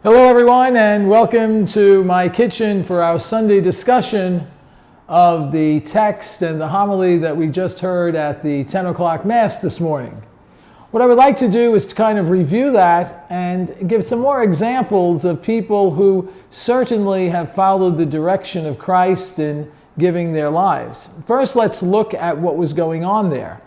Hello everyone, and welcome to my kitchen for our Sunday discussion of the text and the homily that we just heard at the 10 o'clock Mass this morning. What I would like to do is to kind of review that and give some more examples of people who certainly have followed the direction of Christ in giving their lives. First, let's look at what was going on there.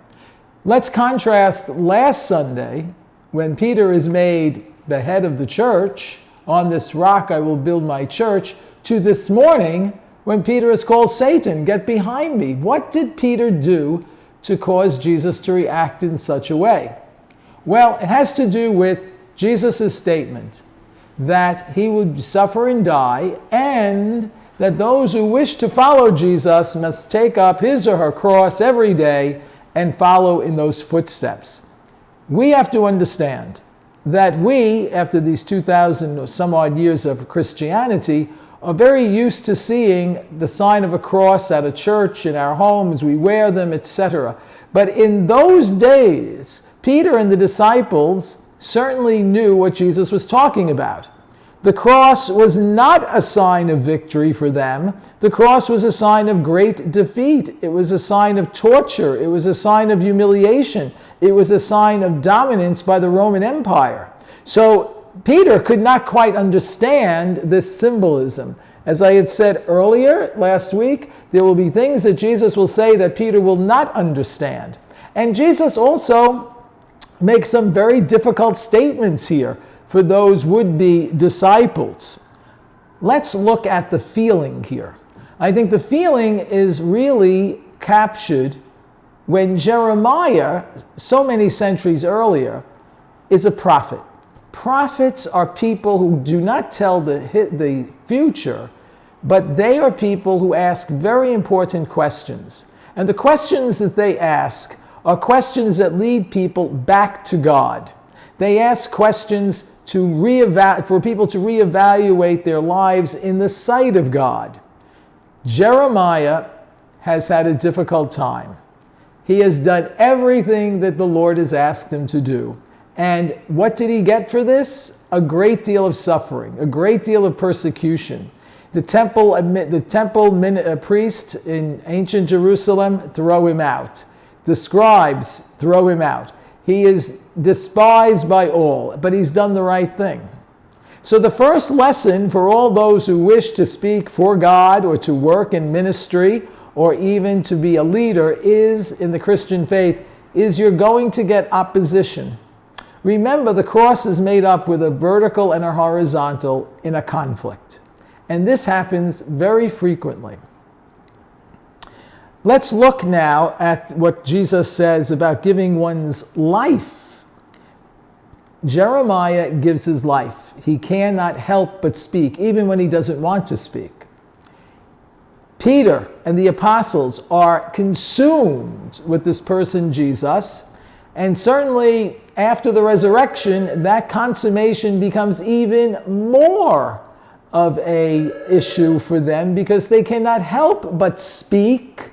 Let's contrast last Sunday when Peter is made the head of the church. On this rock I will build my church, to this morning when Peter is called Satan, get behind me. What did Peter do to cause Jesus to react in such a way? Well, it has to do with Jesus' statement that he would suffer and die, and that those who wish to follow Jesus must take up his or her cross every day and follow in those footsteps. We have to understand that we, after these 2,000 or some odd years of Christianity, are very used to seeing the sign of a cross at a church, in our homes, we wear them, etc. But in those days, Peter and the disciples certainly knew what Jesus was talking about. The cross was not a sign of victory for them. The cross was a sign of great defeat. It was a sign of torture. It was a sign of humiliation. It was a sign of dominance by the Roman Empire. So Peter could not quite understand this symbolism. As I had said earlier last week, there will be things that Jesus will say that Peter will not understand. And Jesus also makes some very difficult statements here for those would-be disciples. Let's look at the feeling here. I think the feeling is really captured when Jeremiah, so many centuries earlier, is a prophet. Prophets are people who do not tell the future, but they are people who ask very important questions. And the questions that they ask are questions that lead people back to God. They ask questions for people to reevaluate their lives in the sight of God. Jeremiah has had a difficult time. He has done everything that the Lord has asked him to do. And what did he get for this? A great deal of suffering, a great deal of persecution. The temple priest in ancient Jerusalem throw him out. The scribes throw him out. He is despised by all, but he's done the right thing. So the first lesson for all those who wish to speak for God or to work in ministry or even to be a leader in the Christian faith is you're going to get opposition. Remember, the cross is made up with a vertical and a horizontal in a conflict. And this happens very frequently. Let's look now at what Jesus says about giving one's life. Jeremiah gives his life. He cannot help but speak, even when he doesn't want to speak. Peter and the apostles are consumed with this person, Jesus, and certainly after the resurrection, that consummation becomes even more of an issue for them because they cannot help but speak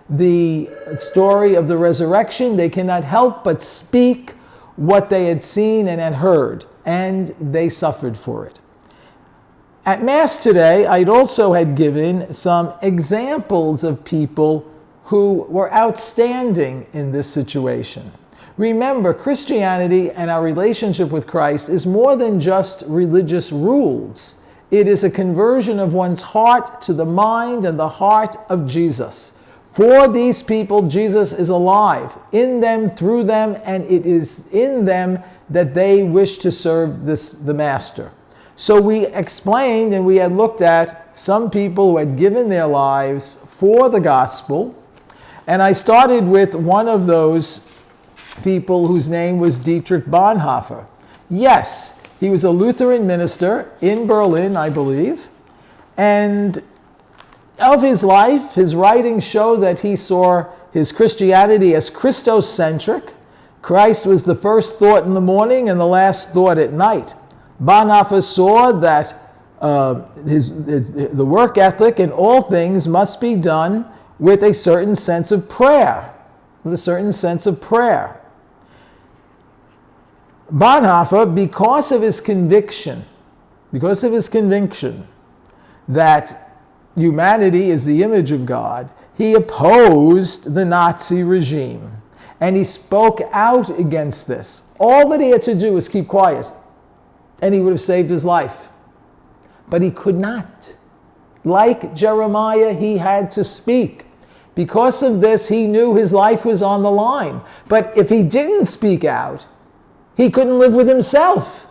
the story of the resurrection. They cannot help but speak what they had seen and had heard, and they suffered for it. At Mass today, I also had given some examples of people who were outstanding in this situation. Remember, Christianity and our relationship with Christ is more than just religious rules. It is a conversion of one's heart to the mind and the heart of Jesus. For these people, Jesus is alive, in them, through them, and it is in them that they wish to serve the Master. So we explained and we had looked at some people who had given their lives for the gospel. And I started with one of those people whose name was Dietrich Bonhoeffer. Yes, he was a Lutheran minister in Berlin, I believe. And of his life, his writings show that he saw his Christianity as Christocentric. Christ was the first thought in the morning and the last thought at night. Bonhoeffer saw that the work ethic in all things must be done with a certain sense of prayer. Bonhoeffer, because of his conviction because of his conviction that humanity is the image of God, he opposed the Nazi regime. And he spoke out against this. All that he had to do was keep quiet, and he would have saved his life. But he could not. Like Jeremiah, he had to speak. Because of this, he knew his life was on the line. But if he didn't speak out, he couldn't live with himself.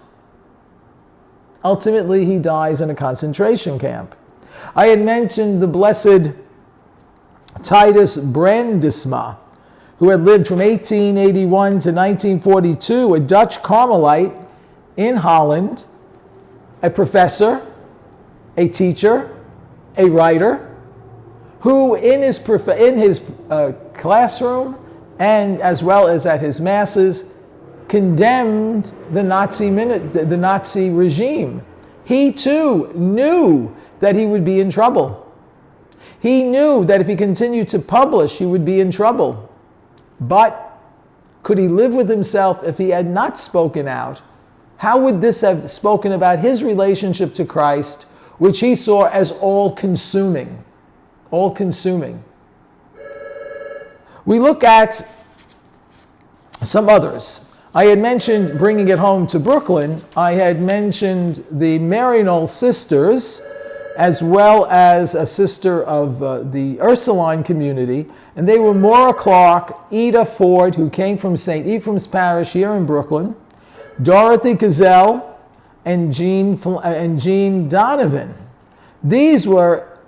Ultimately, he dies in a concentration camp. I had mentioned the blessed Titus Brandisma, who had lived from 1881 to 1942, a Dutch Carmelite in Holland, a professor, a teacher, a writer, who in his classroom and as well as at his masses condemned the Nazi regime. He too knew that he would be in trouble. He knew that if he continued to publish, he would be in trouble. But could he live with himself if he had not spoken out? How would this have spoken about his relationship to Christ, which he saw as all-consuming? All-consuming. We look at some others. I had mentioned, bringing it home to Brooklyn, I had mentioned the Maryknoll sisters, as well as a sister of the Ursuline community, and they were Maura Clark, Ida Ford, who came from St. Ephraim's Parish here in Brooklyn, Dorothy Cazell, and Jean Donovan. These were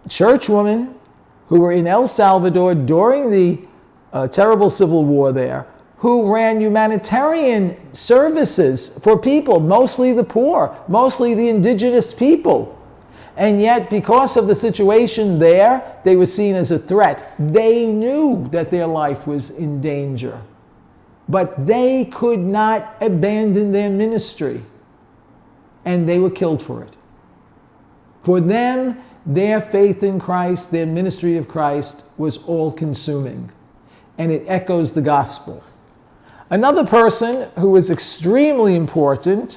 churchwomen who were in El Salvador during the terrible civil war there, who ran humanitarian services for people, mostly the poor, mostly the indigenous people. And yet, because of the situation there, they were seen as a threat. They knew that their life was in danger, but they could not abandon their ministry, and they were killed for it. For them, their faith in Christ, their ministry of Christ, was all-consuming, and it echoes the gospel. Another person who was extremely important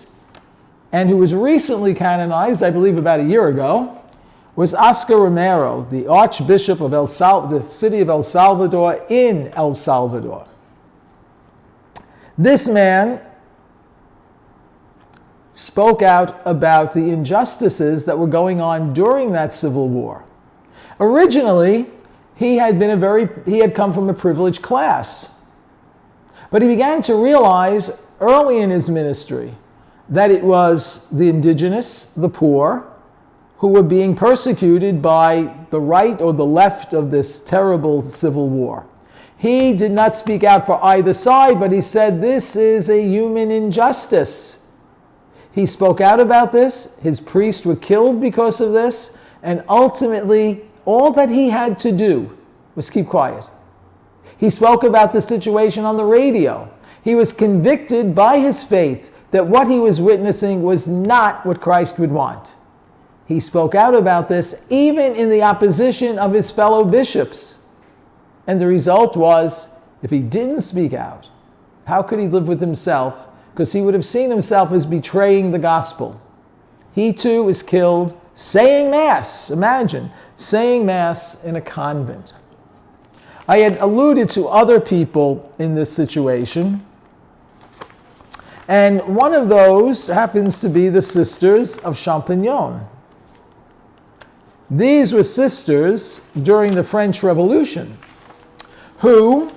and who was recently canonized, I believe about a year ago, was Oscar Romero, the Archbishop of the city of El Salvador in El Salvador. This man spoke out about the injustices that were going on during that civil war. Originally, he had come from a privileged class. But he began to realize early in his ministry that it was the indigenous, the poor, who were being persecuted by the right or the left of this terrible civil war. He did not speak out for either side, but he said, this is a human injustice. He spoke out about this. His priests were killed because of this. And ultimately, all that he had to do was keep quiet. He spoke about the situation on the radio. He was convicted by his faith that what he was witnessing was not what Christ would want. He spoke out about this even in the opposition of his fellow bishops. And the result was, if he didn't speak out, how could he live with himself? Because he would have seen himself as betraying the gospel. He too was killed saying Mass. Imagine, saying Mass in a convent. I had alluded to other people in this situation, and one of those happens to be the Sisters of Champignon. These were sisters during the French Revolution who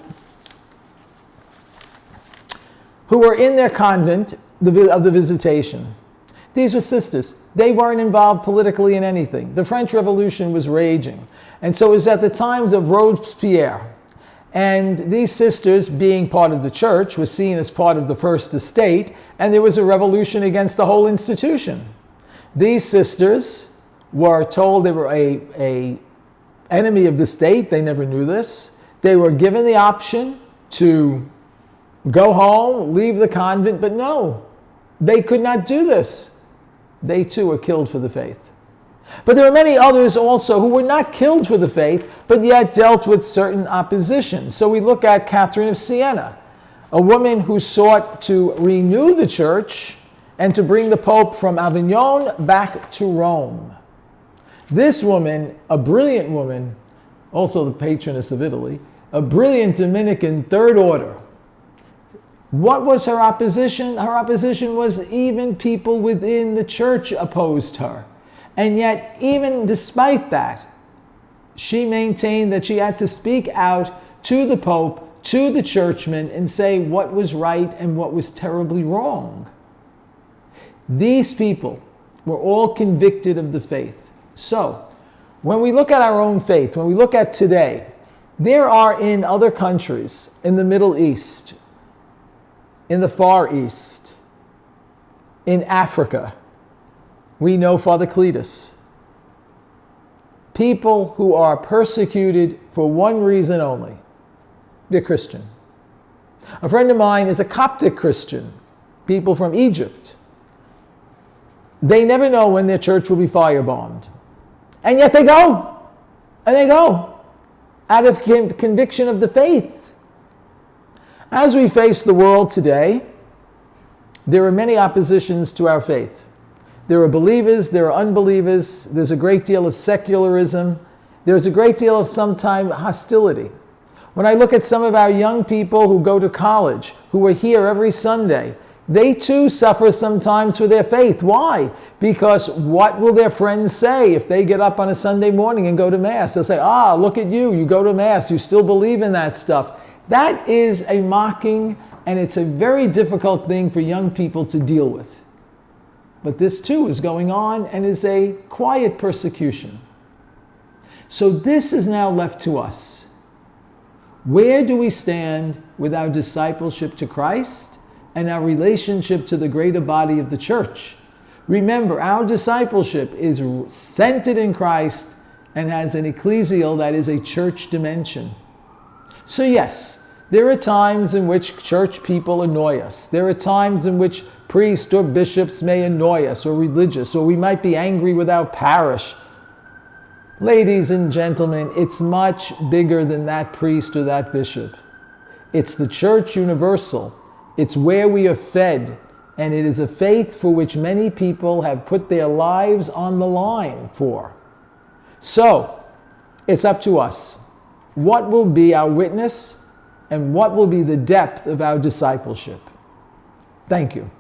were in their convent of the Visitation. These were sisters. They weren't involved politically in anything. The French Revolution was raging. And so it was at the times of Robespierre. And these sisters, being part of the church, were seen as part of the First Estate, and there was a revolution against the whole institution. These sisters were told they were an enemy of the state. They never knew this. They were given the option to go home, leave the convent, but no, they could not do this. They too were killed for the faith. But there are many others also who were not killed for the faith, but yet dealt with certain opposition. So we look at Catherine of Siena, a woman who sought to renew the church and to bring the Pope from Avignon back to Rome. This woman, a brilliant woman, also the patroness of Italy, a brilliant Dominican Third Order. What was her opposition? Her opposition was even people within the church opposed her. And yet, even despite that, she maintained that she had to speak out to the Pope, to the churchmen, and say what was right and what was terribly wrong. These people were all convicted of the faith. So, when we look at our own faith, when we look at today, there are in other countries, in the Middle East, in the Far East, in Africa, we know Father Cletus, people who are persecuted for one reason only: they're Christian. A friend of mine is a Coptic Christian, people from Egypt. They never know when their church will be firebombed. And yet they go. And they go out of conviction of the faith. As we face the world today, there are many oppositions to our faith. There are believers, there are unbelievers, there's a great deal of secularism, there's a great deal of sometimes hostility. When I look at some of our young people who go to college, who are here every Sunday, they too suffer sometimes for their faith. Why? Because what will their friends say if they get up on a Sunday morning and go to Mass? They'll say, look at you, you go to Mass, you still believe in that stuff. That is a mocking, and it's a very difficult thing for young people to deal with. But this too is going on and is a quiet persecution. So this is now left to us. Where do we stand with our discipleship to Christ and our relationship to the greater body of the church? Remember, our discipleship is centered in Christ and has an ecclesial, that is a church dimension. So yes, there are times in which church people annoy us. There are times in which priests or bishops may annoy us, or religious, or we might be angry with our parish. Ladies and gentlemen, it's much bigger than that priest or that bishop. It's the church universal. It's where we are fed, and it is a faith for which many people have put their lives on the line for. So, it's up to us. What will be our witness, and what will be the depth of our discipleship? Thank you.